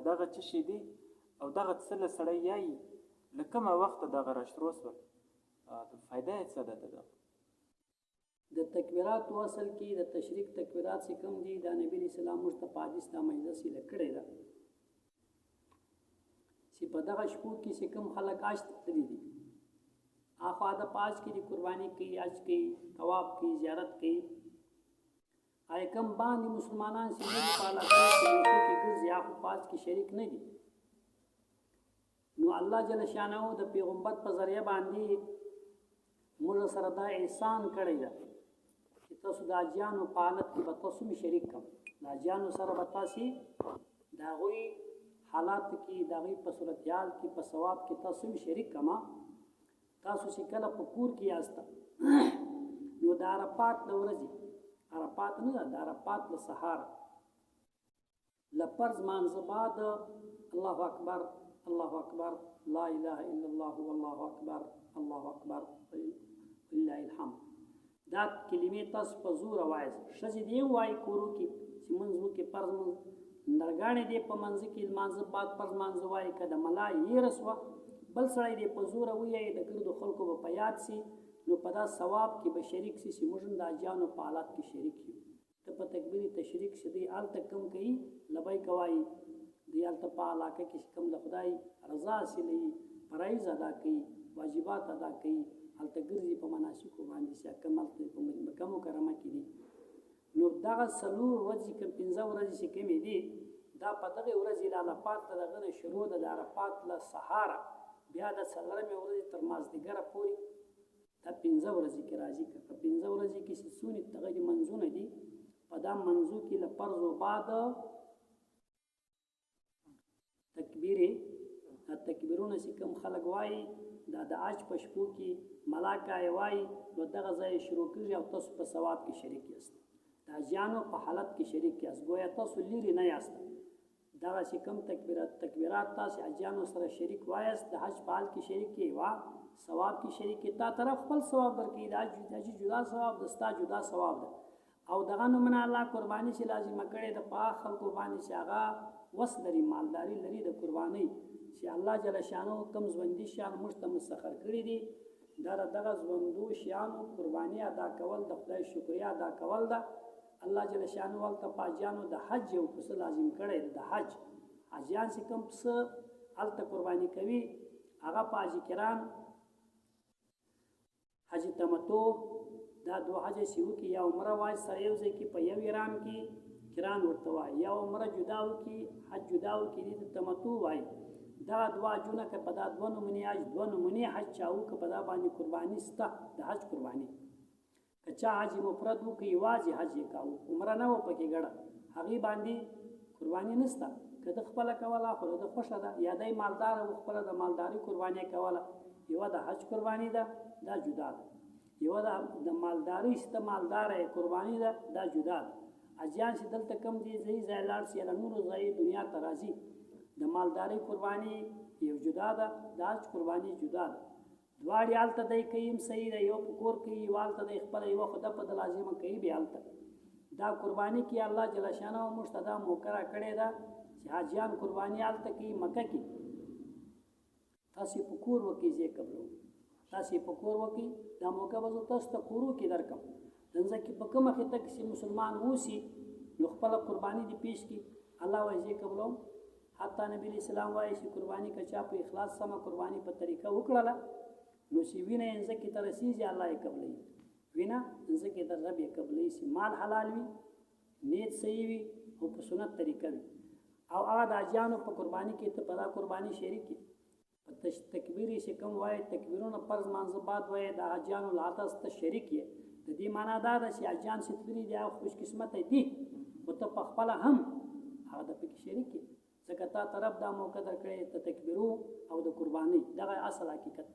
دغه څه شي دي او دغه څه له سړی یایي له کومه وخته دغه راشروع سول فایده یې څه ده دغه د تکبیرات اصل کې د تشریک تکبیرات چې کوم دي دا نبی اسلام مستفادیس د مجلس یې کړی ده چې په دغه شپو کې چې کوم خلک عاج تللی دي اخوا د پاج کې د قرباني کوي عاج کوي ثواب کوي زیارت کوي آی کم باندې مسلمانان چې په علاقه کې ګرځي اخو پاج کې شریک نه دي نو الله جل شانه د پیغمبر په ذریعہ باندې موږ سره دا احسان کړی ده چې تاسو د اجانو په حالت کې به تاسو می شریک کړئ د اجانو سره به تاسو دا غوي حالات کې دا غوي په صورتيال کې په ثواب کې تاسو می شریک کما تاسو چې کله په کور کې یاست نو د عرفات د ورځې عرفات نه د عرفات د سحر لپرز مانځ بعد الله اکبر الله اکبر لا اله الا الله والله اکبر الله اکبر لله الحمد دا کلمې تاسو په زور وایي شزي دی وای کورو کې چې منځو کې پرز نرګانې دی په منځ کې مانځ بعد پرز مانځ وای کده ملای یې رسوا بل سړی دی په زور وایي د ګردو خلکو په یاد سي نو په دا ثواب کې به شریک سي چې موږ د اجانو په حالات کې شریک یو ته په تکبیر تشریک شدي آل تکم کوي لبای کوي دی آل ته په علاقه کې کوم د خدای رضا سي فرایض ادا کوي واجبات ادا کوي هلته ګرځي په مناسکو باندې چې کمال په مکه مکرمه کې دي نو دغه سلور ورځې کوم 15 ورځې چې کومې دي دا په دغه ورځې له عرفات دغه شروع د عرفات له سحر بیا د څلورمې ورځې تر مازدیګره پورې دا 15 ورځې کې راځي په 15 ورځې کې چې سونی دغه منځونه دي په دا منځو کې له فرض او بعد تکبیرونه چې کوم خلک وایي دا د عاج په شپو کې ملاکه وایي نو دغه ځای شروع کیږي او تاسو په ثواب کې شریک یاست د اجانو په حالت کې شریک یاست گویا تاسو لري نه یاست دغه چې کوم تکبیرات تاسو اجانو سره شریک وایست د حج په حال کې شریک کی وا ثواب کې شریک کی تا طرف خپل ثواب ورکړي دا جدا ثواب دستا جدا ثواب ده او دغه نو من الله قرباني چې لازم کړي د پاک خلکو باندې چې هغه وس لري مالداري لري د قرباني چې الله جل شانو کم ژوندۍ شان مستمسخر کړی دي دا دغه ژوندو شانو قرباني ادا کول د خدای شکریا ادا کول ده الله جل شانو ول تپاجانو د حج یو څه لازم کړی د حج حجیان چې کوم څه الته قرباني کوي هغه پاج کرام حج تمتو دا دو حج سیو کې یا عمره وای سره یو ځکه په یو ایران کې کران ورته وای یا عمره جداو کې حج جداو کې د تمتو وای دا دوا جونه کې په دا دوه نمونه حج دوه نمونه حج چاو کې په دا باندې قرباني ستا د حج قرباني کچا حج مفرد وو کې واجب حج کاو عمره نه و پکې ګړه هغه باندې قرباني نستا کله خپل کوله خو د خوشاله ده یا دای مالدار او خپل د مالداري قرباني کوله یو د حج قرباني ده دا جدا ده یو د مالداري است مالدار قرباني ده دا جدا ده اجان چې دلته کم دي زی لار سي له نور زی دنیا ترازی د مالداري قرباني یو جدا ده د حج قرباني جدا ده دواړي حالت دای کيم صحیح دی یو کور کې والته د خپل یو خدای په لازمه کوي به حالت دا قرباني کې الله جل شانه مستدا موکرا کړي دا چې حاجیان قرباني حالت کې مکه کې تاسو په کور وکي زی قبلو تاسو په کور وکي دا موکه به تاسو ته کورو کې درکم دنځ کې په کومه کې تک چې مسلمان وسی نو خپل قرباني دی پیش کی الله وایي قبلو حتی نبی اسلام وایي چې قرباني کچا په اخلاص سره قرباني په طریقه وکړه نو سی وینه انځ کی ترسیږي الله یې قبلې وینا انځ کی در رب یې قبلې سی مال حلال وي نیت صحیح وي او په سنت طریقه وي او هغه د اجانو په قرباني کې ته په قرباني شریک کی په تکبیری چې کوم وایي تکبیرونه فرض مانځ بعد وایي د اجانو لاتس ته شریک یې د دې معنا دا ده چې اجان ستوري دی او خوش قسمت دي او ته په خپل هم هغه د پکې شریک ځکه تا طرف دا موقع درکړې ته تکبیرو او د قرباني دغه اصل حقیقت